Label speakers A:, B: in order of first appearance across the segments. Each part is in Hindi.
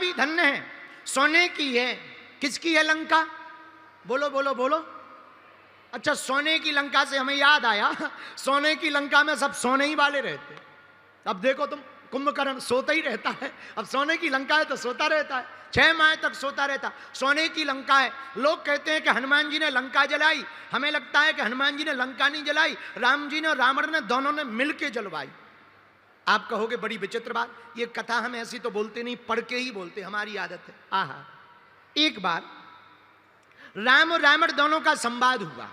A: भी धन्य है, सोने की है। किसकी है लंका? बोलो बोलो बोलो। अच्छा, सोने की लंका से हमें याद आया, सोने की लंका में सब सोने ही वाले रहते। अब देखो तुम, कुंभकर्ण सोता ही रहता है। अब सोने की लंका है तो सोता रहता है, 6 माह तक सोता रहता। सोने की लंका है। लोग कहते हैं कि हनुमान जी ने लंका जलाई, हमें लगता है कि हनुमान जी ने लंका नहीं जलाई, राम जी ने और रावण ने दोनों ने मिलके जलवाई। आप कहोगे बड़ी विचित्र बात, ये कथा हम ऐसी तो बोलते नहीं, पढ़ के ही बोलते, हमारी आदत है। आहा, एक बार राम और रावण दोनों का संवाद हुआ।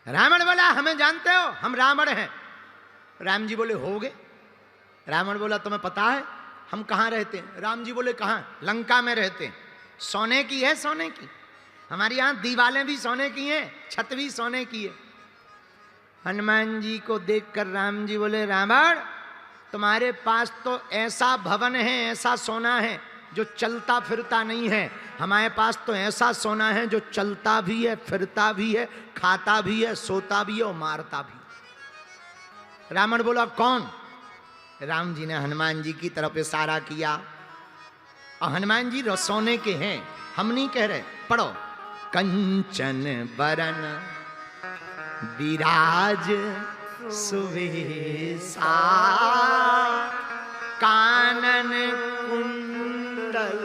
A: रावण बोला हमें जानते हो, हम रावण हैं। राम जी बोले हो गए। रावण बोला तुम्हें पता है हम कहाँ रहते हैं? राम जी बोले कहाँ? लंका में रहते हैं। सोने की है, सोने की। हमारी यहाँ दीवारें भी सोने की हैं, छत भी सोने की है। हनुमान जी को देखकर राम जी बोले रावण, तुम्हारे पास तो ऐसा भवन है, ऐसा सोना है जो चलता फिरता नहीं है। हमारे पास तो ऐसा सोना है जो चलता भी है, फिरता भी है, खाता भी है, सोता भी है और मारता भी। रावण बोला कौन? राम जी ने हनुमान जी की तरफ इशारा किया और हनुमान जी सोने के हैं, हम नहीं कह रहे। पढ़ो। कंचन बरन विराज सुवेशा, कानन कुंडल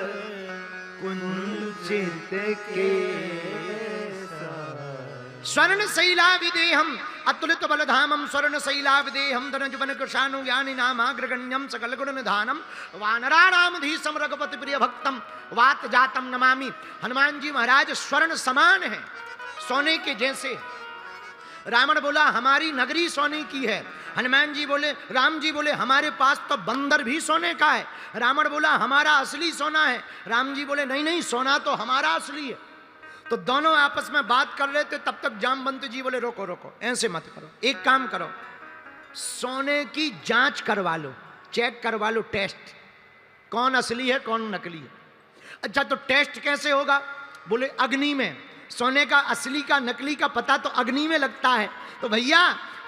A: कुंचित केसा, स्वर्ण शैला विदेहम अतुलित बलधामम, स्वर्ण शैला विदेहम, धनजुवन कृशानु ज्ञानी नामाग्रगण्यम, सकल गुण निधानम, वानराणामधीशम, रघुपति प्रिय भक्तम, वात जातम नमामि। हनुमान जी महाराज स्वर्ण समान है, सोने के जैसे। रावण बोला हमारी नगरी सोने की है। हनुमान जी बोले, राम जी बोले हमारे पास तो बंदर भी सोने का है। रावण बोला हमारा असली सोना है। राम जी बोले नहीं नहीं, सोना तो हमारा असली है। तो दोनों आपस में बात कर रहे थे, तब तक जामवंत जी बोले रोको रोको, ऐसे मत करो, एक काम करो, सोने की जांच करवा लो, चेक करवा लो, टेस्ट, कौन असली है कौन नकली है। अच्छा तो टेस्ट कैसे होगा? बोले अग्नि में। सोने का असली का नकली का पता तो अग्नि में लगता है। तो भैया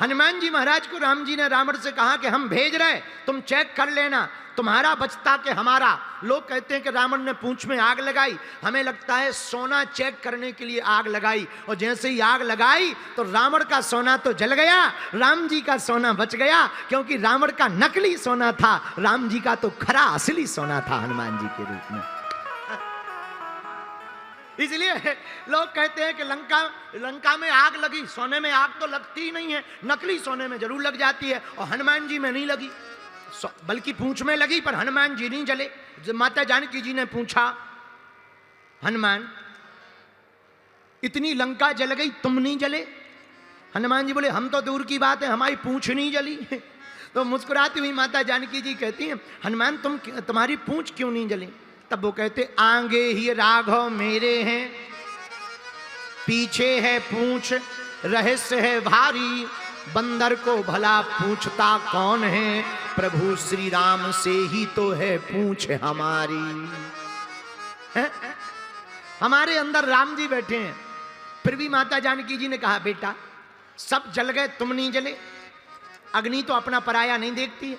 A: हनुमान जी महाराज को राम जी ने रावण से कहा कि हम भेज रहे, तुम चेक कर लेना, तुम्हारा बचता के हमारा। लोग कहते हैं कि रावण ने पूंछ में आग लगाई, हमें लगता है सोना चेक करने के लिए आग लगाई, और जैसे ही आग लगाई तो रावण का सोना तो जल गया, राम जी का सोना बच गया, क्योंकि रावण का नकली सोना था, राम जी का तो खरा असली सोना था हनुमान जी के रूप में। इसलिए लोग कहते हैं कि लंका में आग लगी, सोने में आग तो लगती ही नहीं है, नकली सोने में जरूर लग जाती है, और हनुमान जी में नहीं लगी, बल्कि पूंछ में लगी, पर हनुमान जी नहीं जले। जब माता जानकी जी ने पूछा हनुमान इतनी लंका जल गई तुम नहीं जले? हनुमान जी बोले हम तो दूर की बात है, हमारी पूंछ नहीं जली। तो मुस्कुराती हुई माता जानकी जी कहती हैं हनुमान तुम्हारी पूंछ क्यों नहीं जली? तब वो कहते आगे ही राघव मेरे हैं, पीछे है पूंछ, रहस्य है भारी, बंदर को भला पूछता कौन है, प्रभु श्री राम से ही तो है पूंछ हमारी। है? हमारे अंदर राम जी बैठे हैं, फिर भी माता जानकी जी ने कहा बेटा सब जल गए तुम नहीं जले, अग्नि तो अपना पराया नहीं देखती है।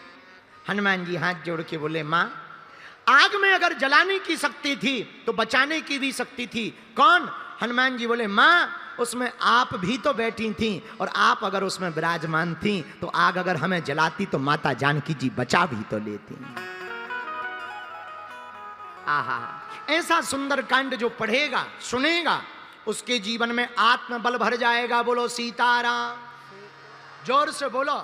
A: हनुमान जी हाथ जोड़ के बोले मां, आग में अगर जलाने की शक्ति थी तो बचाने की भी शक्ति थी। कौन? हनुमान जी बोले मां उसमें आप भी तो बैठी थी, और आप अगर उसमें विराजमान थी तो आग अगर हमें जलाती तो माता जानकी जी बचा भी तो लेती। आहा, ऐसा सुंदर कांड जो पढ़ेगा सुनेगा उसके जीवन में आत्मबल भर जाएगा। बोलो सीताराम, जोर से बोलो।